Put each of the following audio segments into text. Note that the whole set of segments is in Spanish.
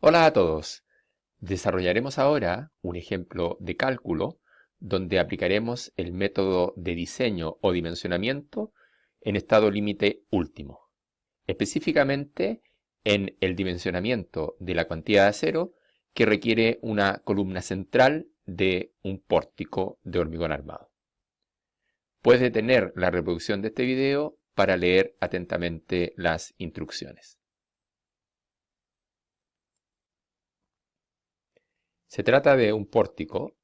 Hola a todos. Desarrollaremos ahora un ejemplo de cálculo donde aplicaremos el método de diseño o dimensionamiento en estado límite último, específicamente en el dimensionamiento de la cuantía de acero que requiere una columna central de un pórtico de hormigón armado. Puedes detener la reproducción de este video para leer atentamente las instrucciones. Se trata de un pórtico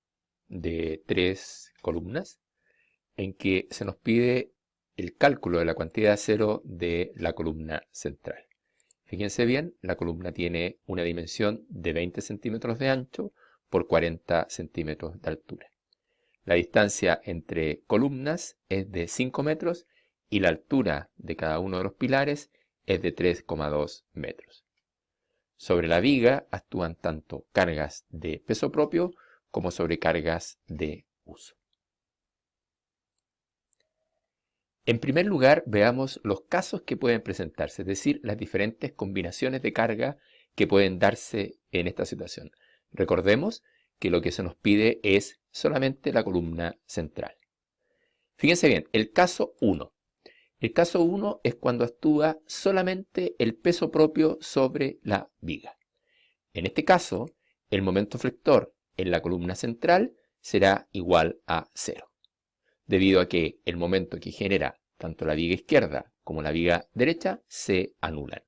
de 3 columnas en que se nos pide el cálculo de la cantidad de acero de la columna central. Fíjense bien, la columna tiene una dimensión de 20 centímetros de ancho por 40 centímetros de altura. La distancia entre columnas es de 5 metros y la altura de cada uno de los pilares es de 3,2 metros. Sobre la viga actúan tanto cargas de peso propio como sobrecargas de uso. En primer lugar, veamos los casos que pueden presentarse, es decir, las diferentes combinaciones de carga que pueden darse en esta situación. Recordemos que lo que se nos pide es solamente la columna central. Fíjense bien, el caso 1. El caso 1 es cuando actúa solamente el peso propio sobre la viga. En este caso, el momento flector en la columna central será igual a 0, debido a que el momento que genera tanto la viga izquierda como la viga derecha se anulan.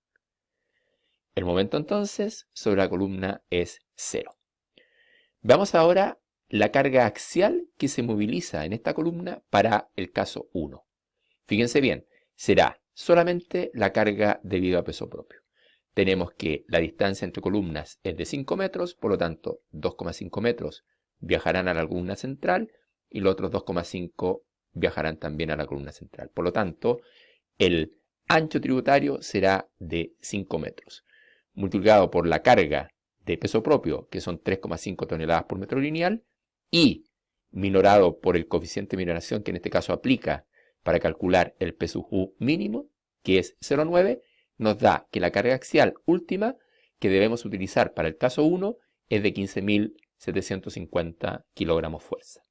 El momento entonces sobre la columna es 0. Veamos ahora la carga axial que se moviliza en esta columna para el caso 1. Fíjense bien, será solamente la carga debido a peso propio. Tenemos que la distancia entre columnas es de 5 metros, por lo tanto 2,5 metros viajarán a la columna central y los otros 2,5 viajarán también a la columna central. Por lo tanto, el ancho tributario será de 5 metros, multiplicado por la carga de peso propio, que son 3,5 toneladas por metro lineal, y minorado por el coeficiente de minoración que en este caso aplica para calcular el peso U mínimo, que es 0,9, nos da que la carga axial última que debemos utilizar para el caso 1 es de 15.750 kilogramos fuerza.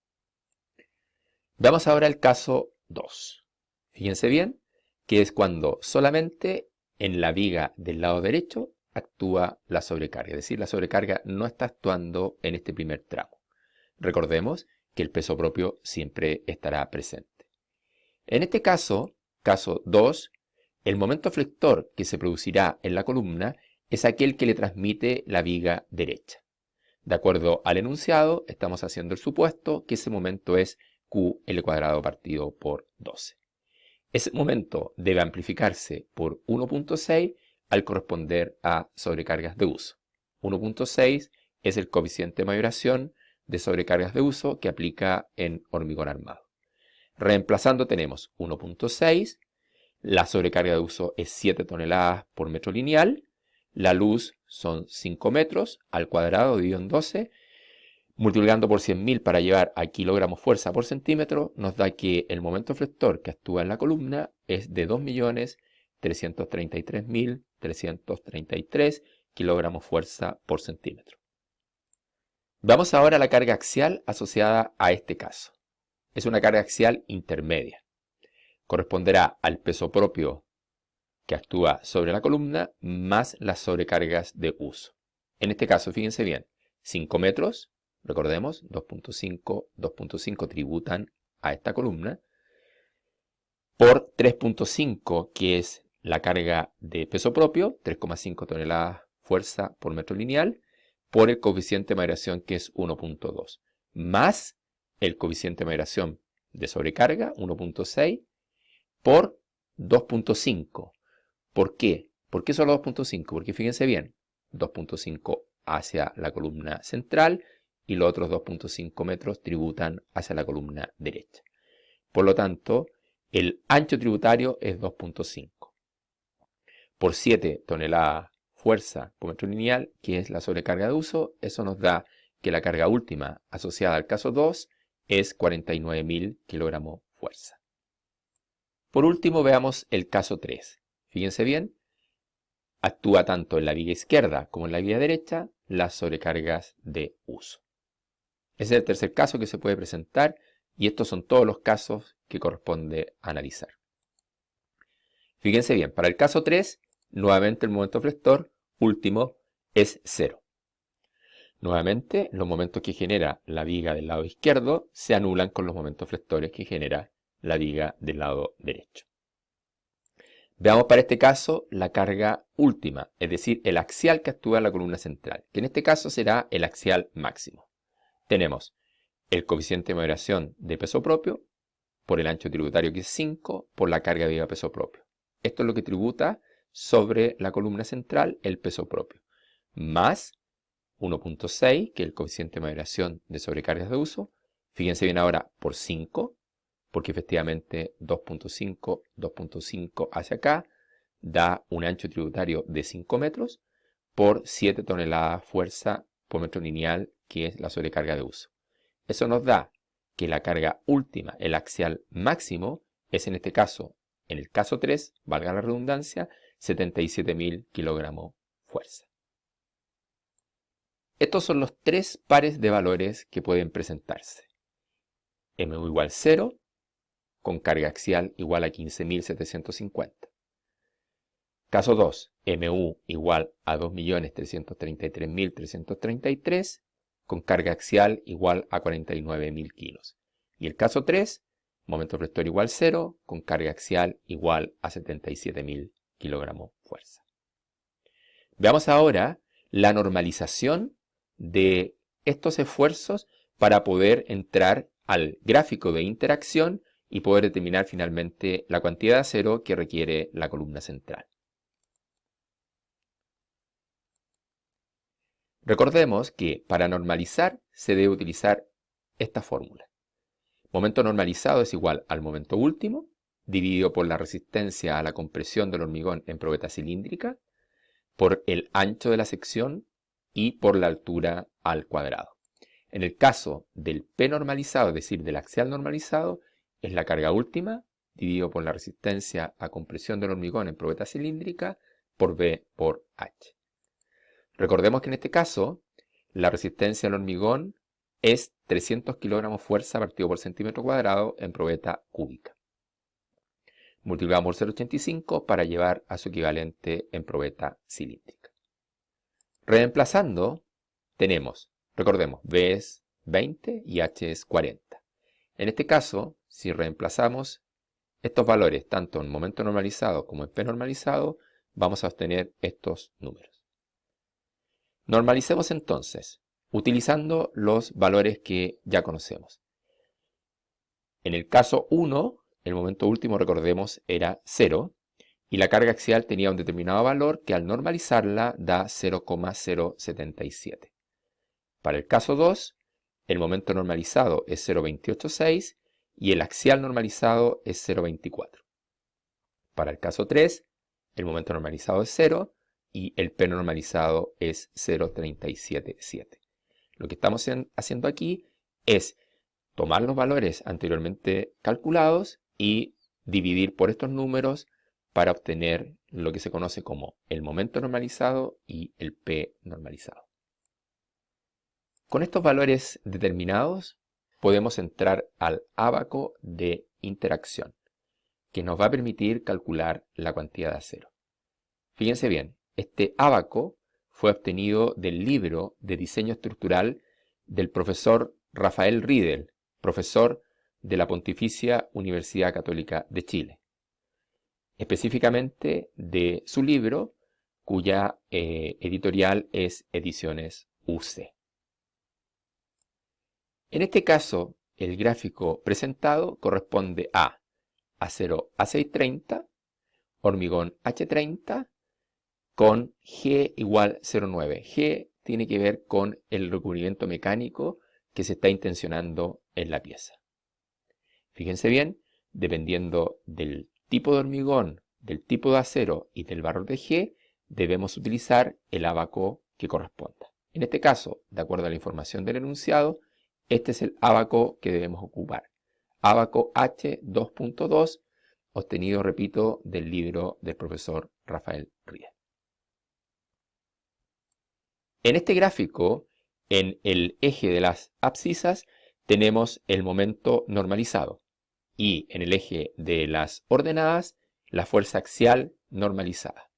Veamos ahora el caso 2. Fíjense bien que es cuando solamente en la viga del lado derecho actúa la sobrecarga, es decir, la sobrecarga no está actuando en este primer tramo. Recordemos que el peso propio siempre estará presente. En este caso, caso 2, el momento flector que se producirá en la columna es aquel que le transmite la viga derecha. De acuerdo al enunciado, estamos haciendo el supuesto que ese momento es Q² partido por 12. Ese momento debe amplificarse por 1.6 al corresponder a sobrecargas de uso. 1.6 es el coeficiente de mayoración de sobrecargas de uso que aplica en hormigón armado. Reemplazando tenemos 1.6, la sobrecarga de uso es 7 toneladas por metro lineal, la luz son 5 metros al cuadrado dividido en 12, multiplicando por 100.000 para llevar a kilogramos fuerza por centímetro, nos da que el momento flector que actúa en la columna es de 2.333.333 kilogramos fuerza por centímetro. Vamos ahora a la carga axial asociada a este caso. Es una carga axial intermedia. Corresponderá al peso propio que actúa sobre la columna más las sobrecargas de uso. En este caso, fíjense bien, 5 metros, recordemos, 2.5 tributan a esta columna, por 3.5, que es la carga de peso propio, 3,5 toneladas fuerza por metro lineal, por el coeficiente de mayoración que es 1.2, más el coeficiente de mayoración de sobrecarga, 1.6, por 2.5. ¿Por qué? ¿Por qué solo 2.5? Porque fíjense bien, 2.5 hacia la columna central y los otros 2.5 metros tributan hacia la columna derecha. Por lo tanto, el ancho tributario es 2.5. Por 7 toneladas fuerza por metro lineal, que es la sobrecarga de uso, eso nos da que la carga última asociada al caso 2 es 49.000 kilogramos fuerza. Por último, veamos el caso 3. Fíjense bien, actúa tanto en la viga izquierda como en la viga derecha las sobrecargas de uso. Ese es el tercer caso que se puede presentar y estos son todos los casos que corresponde analizar. Fíjense bien, para el caso 3, nuevamente el momento flector último es 0. Nuevamente, los momentos que genera la viga del lado izquierdo se anulan con los momentos flectores que genera la viga del lado derecho. Veamos para este caso la carga última, es decir, el axial que actúa en la columna central, que en este caso será el axial máximo. Tenemos el coeficiente de moderación de peso propio por el ancho tributario que es 5 por la carga viva peso propio. Esto es lo que tributa sobre la columna central el peso propio, más 1.6, que es el coeficiente de moderación de sobrecargas de uso. Fíjense bien ahora por 5, porque efectivamente 2.5 hacia acá da un ancho tributario de 5 metros por 7 toneladas fuerza por metro lineal, que es la sobrecarga de uso. Eso nos da que la carga última, el axial máximo, es en este caso, en el caso 3, valga la redundancia, 77.000 kilogramos fuerza. Estos son los tres pares de valores que pueden presentarse. MU igual 0, con carga axial igual a 15.750. Caso 2, MU igual a 2.333.333, con carga axial igual a 49.000 kilos. Y el caso 3, momento flector igual 0, con carga axial igual a 77.000 kilogramos fuerza. Veamos ahora la normalización de estos esfuerzos para poder entrar al gráfico de interacción y poder determinar finalmente la cantidad de acero que requiere la columna central. Recordemos que para normalizar se debe utilizar esta fórmula. Momento normalizado es igual al momento último, dividido por la resistencia a la compresión del hormigón en probeta cilíndrica, por el ancho de la sección y por la altura al cuadrado. En el caso del P normalizado, es decir, del axial normalizado, es la carga última, dividido por la resistencia a compresión del hormigón en probeta cilíndrica, por B por H. Recordemos que en este caso, la resistencia al hormigón es 300 kilogramos fuerza partido por centímetro cuadrado en probeta cúbica. Multiplicamos por 0,85 para llevar a su equivalente en probeta cilíndrica. Reemplazando, tenemos, recordemos, B es 20 y H es 40. En este caso, si reemplazamos estos valores tanto en momento normalizado como en P normalizado, vamos a obtener estos números. Normalicemos entonces, utilizando los valores que ya conocemos. En el caso 1, el momento último, recordemos, era 0, y la carga axial tenía un determinado valor que al normalizarla da 0,077. Para el caso 2, el momento normalizado es 0,286 y el axial normalizado es 0,24. Para el caso 3, el momento normalizado es 0 y el P normalizado es 0,377. Lo que estamos haciendo aquí es tomar los valores anteriormente calculados y dividir por estos números para obtener lo que se conoce como el momento normalizado y el P normalizado. Con estos valores determinados podemos entrar al ábaco de interacción, que nos va a permitir calcular la cantidad de acero. Fíjense bien, este ábaco fue obtenido del libro de diseño estructural del profesor Rafael Riedel, profesor de la Pontificia Universidad Católica de Chile. Específicamente de su libro, cuya editorial es Ediciones UC. En este caso, el gráfico presentado corresponde a acero A630, hormigón H30, con G igual 0,9. G tiene que ver con el recubrimiento mecánico que se está intencionando en la pieza. Fíjense bien, dependiendo del tipo de hormigón, del tipo de acero y del valor de G, debemos utilizar el ábaco que corresponda. En este caso, de acuerdo a la información del enunciado, este es el ábaco que debemos ocupar. Ábaco H 2.2, obtenido, repito, del libro del profesor Rafael Riedel. En este gráfico, en el eje de las abscisas, tenemos el momento normalizado y en el eje de las ordenadas, la fuerza axial normalizada.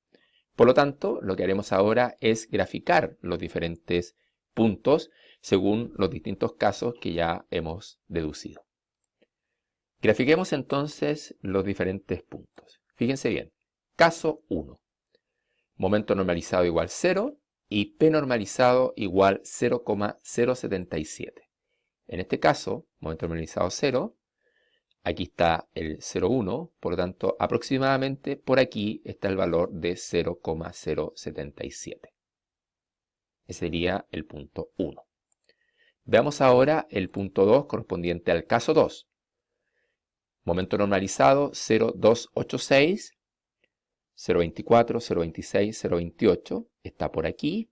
Por lo tanto, lo que haremos ahora es graficar los diferentes puntos según los distintos casos que ya hemos deducido. Grafiquemos entonces los diferentes puntos. Fíjense bien. Caso 1. Momento normalizado igual 0 y P normalizado igual 0,077. En este caso, momento normalizado 0, aquí está el 0,1, por lo tanto, aproximadamente por aquí está el valor de 0,077. Ese sería el punto 1. Veamos ahora el punto 2 correspondiente al caso 2. Momento normalizado 0,286, 0,24, 0,26, 0,28, está por aquí.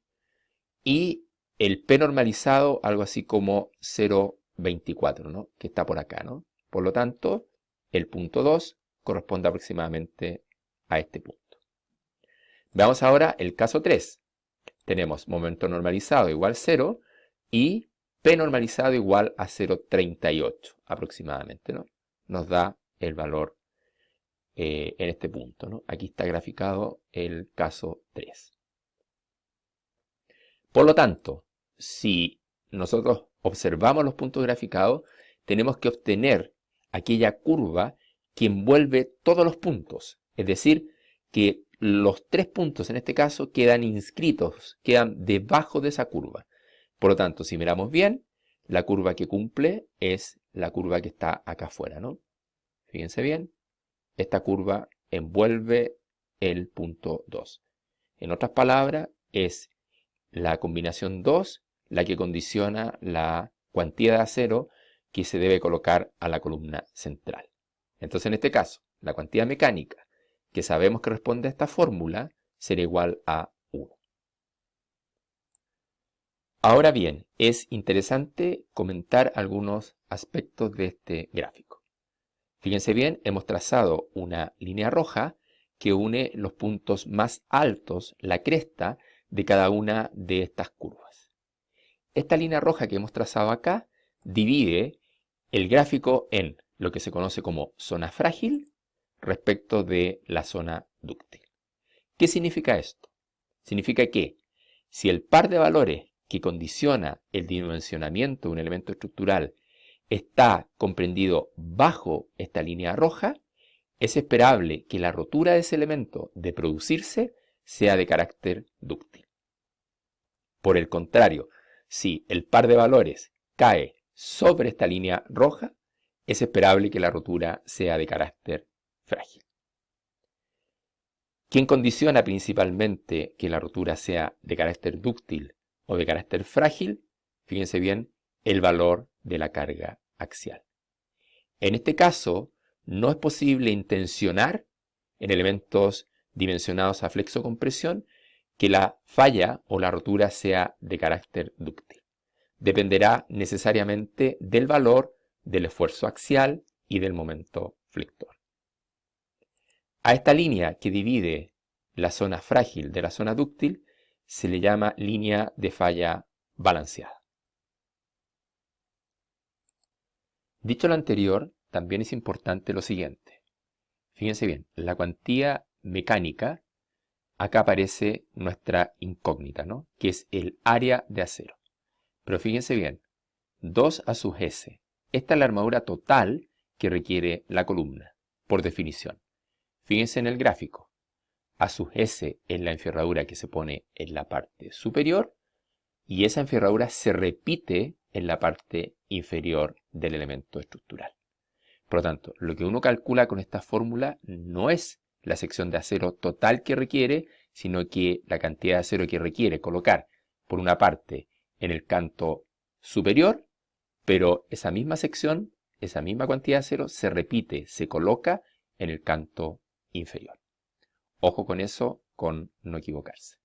Y el P normalizado, algo así como 0,24, ¿no? Que está por acá, ¿no? Por lo tanto, el punto 2 corresponde aproximadamente a este punto. Veamos ahora el caso 3. Tenemos momento normalizado igual 0 y P normalizado igual a 0,38 aproximadamente, ¿no? Nos da el valor en este punto, ¿no? Aquí está graficado el caso 3. Por lo tanto, si nosotros observamos los puntos graficados, tenemos que obtener aquella curva que envuelve todos los puntos. Es decir, que los 3 puntos en este caso quedan inscritos, quedan debajo de esa curva. Por lo tanto, si miramos bien, la curva que cumple es la curva que está acá afuera, ¿no? Fíjense bien, esta curva envuelve el punto 2. En otras palabras, es la combinación 2 la que condiciona la cuantía de acero que se debe colocar a la columna central. Entonces, en este caso, la cuantía mecánica que sabemos que responde a esta fórmula será igual a 1. Ahora bien, es interesante comentar algunos aspectos de este gráfico. Fíjense bien, hemos trazado una línea roja que une los puntos más altos, la cresta, de cada una de estas curvas. Esta línea roja que hemos trazado acá divide el gráfico en lo que se conoce como zona frágil respecto de la zona dúctil. ¿Qué significa esto? Significa que si el par de valores que condiciona el dimensionamiento de un elemento estructural está comprendido bajo esta línea roja, es esperable que la rotura de ese elemento de producirse sea de carácter dúctil. Por el contrario, si el par de valores cae sobre esta línea roja, es esperable que la rotura sea de carácter frágil. ¿Quién condiciona principalmente que la rotura sea de carácter dúctil o de carácter frágil? Fíjense bien, el valor de la carga axial. En este caso, no es posible intencionar en elementos dimensionados a flexocompresión que la falla o la rotura sea de carácter dúctil. Dependerá necesariamente del valor del esfuerzo axial y del momento flector. A esta línea que divide la zona frágil de la zona dúctil se le llama línea de falla balanceada. Dicho lo anterior, también es importante lo siguiente. Fíjense bien, la cuantía mecánica, acá aparece nuestra incógnita, ¿no? Que es el área de acero. Pero fíjense bien, 2 a sub S. Esta es la armadura total que requiere la columna, por definición. Fíjense en el gráfico. A sub S es la enferradura que se pone en la parte superior y esa enferradura se repite en la parte inferior del elemento estructural. Por lo tanto, lo que uno calcula con esta fórmula no es la sección de acero total que requiere, sino que la cantidad de acero que requiere colocar por una parte en el canto superior, pero esa misma sección, esa misma cantidad de acero se repite, se coloca en el canto inferior. Ojo con eso, con no equivocarse.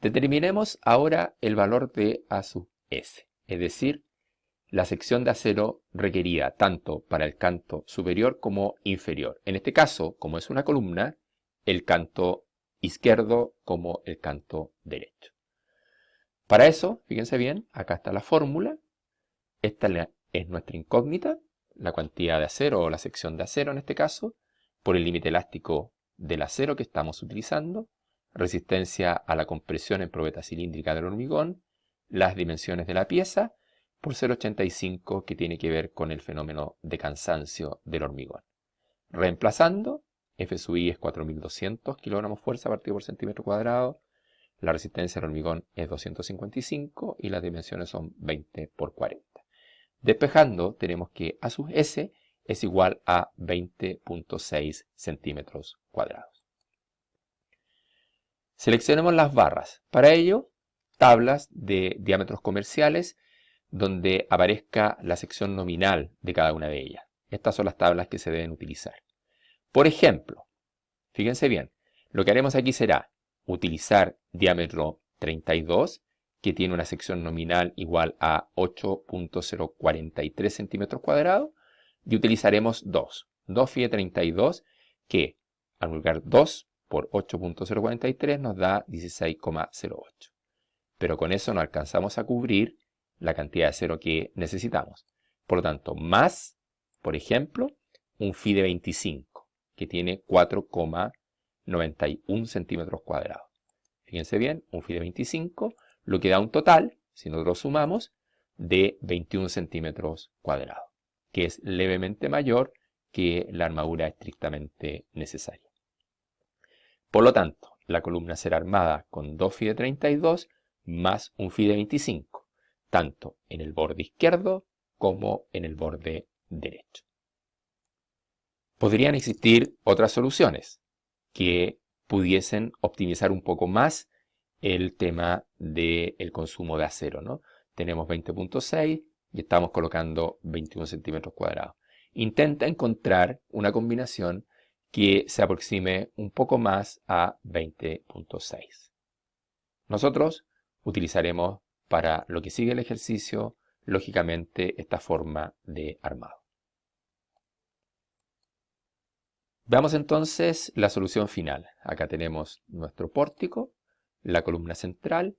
Determinemos ahora el valor de A sub S, es decir, la sección de acero requerida tanto para el canto superior como inferior. En este caso, como es una columna, el canto izquierdo como el canto derecho. Para eso, fíjense bien, acá está la fórmula. Esta es nuestra incógnita, la cantidad de acero o la sección de acero en este caso, por el límite elástico del acero que estamos utilizando, resistencia a la compresión en probeta cilíndrica del hormigón, las dimensiones de la pieza, por 0,85 que tiene que ver con el fenómeno de cansancio del hormigón. Reemplazando, F sub I es 4200 kilogramos fuerza partido por centímetro cuadrado, la resistencia del hormigón es 255 y las dimensiones son 20 por 40. Despejando, tenemos que A sub S es igual a 20.6 centímetros cuadrados. Seleccionemos las barras. Para ello, tablas de diámetros comerciales donde aparezca la sección nominal de cada una de ellas. Estas son las tablas que se deben utilizar. Por ejemplo, fíjense bien, lo que haremos aquí será utilizar diámetro 32, que tiene una sección nominal igual a 8.043 centímetros cuadrados, y utilizaremos 2 phi de 32, que al multiplicar 2 por 8.043 nos da 16,08. Pero con eso no alcanzamos a cubrir la cantidad de acero que necesitamos. Por lo tanto, más, por ejemplo, un phi de 25, que tiene 4,91 centímetros cuadrados. Fíjense bien, un phi de 25, lo que da un total, si nosotros sumamos, de 21 centímetros cuadrados, que es levemente mayor que la armadura estrictamente necesaria. Por lo tanto, la columna será armada con 2 phi de 32 más un phi de 25, tanto en el borde izquierdo como en el borde derecho. Podrían existir otras soluciones que pudiesen optimizar un poco más el tema del consumo de acero, ¿no? Tenemos 20.6 y estamos colocando 21 centímetros cuadrados. Intenta encontrar una combinación que se aproxime un poco más a 20.6. Nosotros utilizaremos para lo que sigue el ejercicio, lógicamente, esta forma de armado. Veamos entonces la solución final. Acá tenemos nuestro pórtico, la columna central,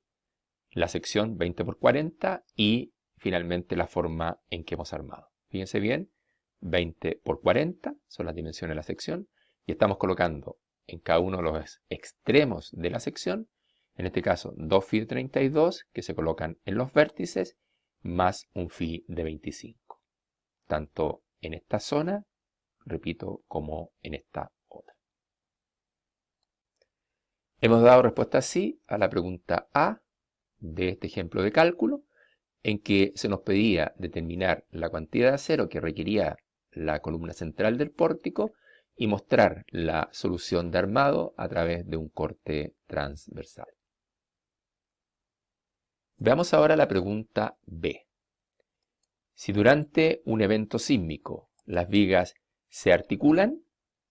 la sección 20 por 40 y finalmente la forma en que hemos armado. Fíjense bien, 20 por 40 son las dimensiones de la sección y estamos colocando en cada uno de los extremos de la sección, en este caso 2 phi de 32 que se colocan en los vértices más un phi de 25, tanto en esta zona, repito, como en esta otra. Hemos dado respuesta sí a la pregunta A de este ejemplo de cálculo, en que se nos pedía determinar la cantidad de acero que requería la columna central del pórtico y mostrar la solución de armado a través de un corte transversal. Veamos ahora la pregunta B. Si durante un evento sísmico las vigas se articulan,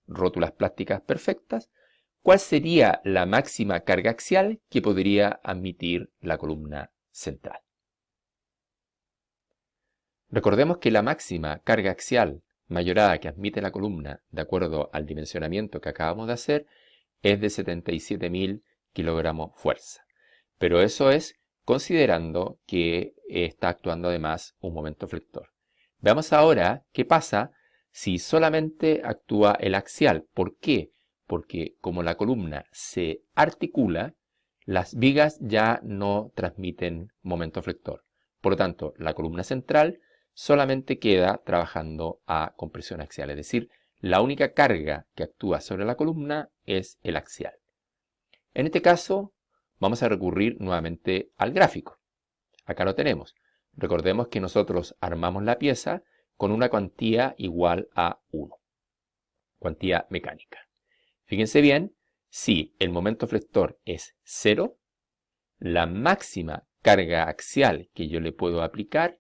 rótulas plásticas perfectas, ¿cuál sería la máxima carga axial que podría admitir la columna central? Recordemos que la máxima carga axial mayorada que admite la columna, de acuerdo al dimensionamiento que acabamos de hacer, es de 77.000 kilogramos fuerza. Pero eso es considerando que está actuando además un momento flector. Veamos ahora qué pasa si solamente actúa el axial. ¿Por qué? Porque como la columna se articula, las vigas ya no transmiten momento flector. Por lo tanto, la columna central solamente queda trabajando a compresión axial. Es decir, la única carga que actúa sobre la columna es el axial. En este caso, vamos a recurrir nuevamente al gráfico. Acá lo tenemos. Recordemos que nosotros armamos la pieza con una cuantía igual a 1. Cuantía mecánica. Fíjense bien, si el momento flector es 0, la máxima carga axial que yo le puedo aplicar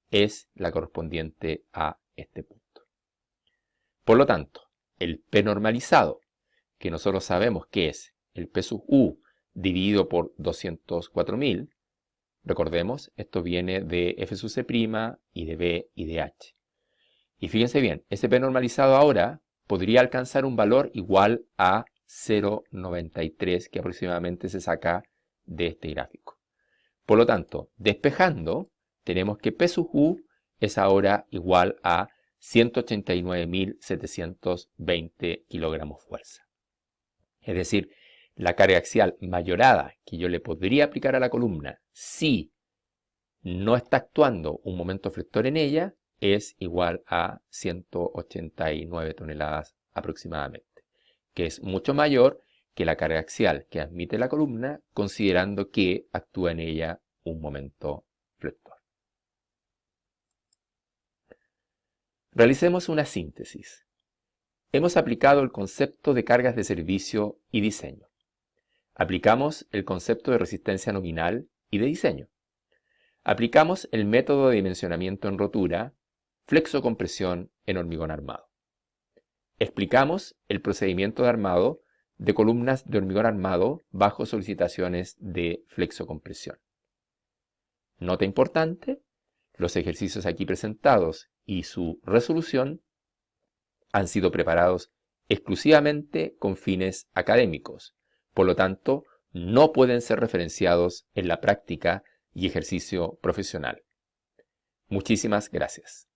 es la correspondiente a este punto. Por lo tanto, el P normalizado, que nosotros sabemos que es el P sub U dividido por 204.000, recordemos, esto viene de F sub C' y de B y de H. Y fíjense bien, ese P normalizado ahora podría alcanzar un valor igual a 0,93 que aproximadamente se saca de este gráfico. Por lo tanto, despejando, tenemos que P sub U es ahora igual a 189.720 kilogramos fuerza. Es decir, la carga axial mayorada que yo le podría aplicar a la columna si no está actuando un momento flector en ella es igual a 189 toneladas aproximadamente, que es mucho mayor que la carga axial que admite la columna, considerando que actúa en ella un momento flector. Realicemos una síntesis. Hemos aplicado el concepto de cargas de servicio y diseño. Aplicamos el concepto de resistencia nominal y de diseño. Aplicamos el método de dimensionamiento en rotura, flexocompresión en hormigón armado. Explicamos el procedimiento de armado de columnas de hormigón armado bajo solicitaciones de flexocompresión. Nota importante, los ejercicios aquí presentados y su resolución han sido preparados exclusivamente con fines académicos, por lo tanto, no pueden ser referenciados en la práctica y ejercicio profesional. Muchísimas gracias.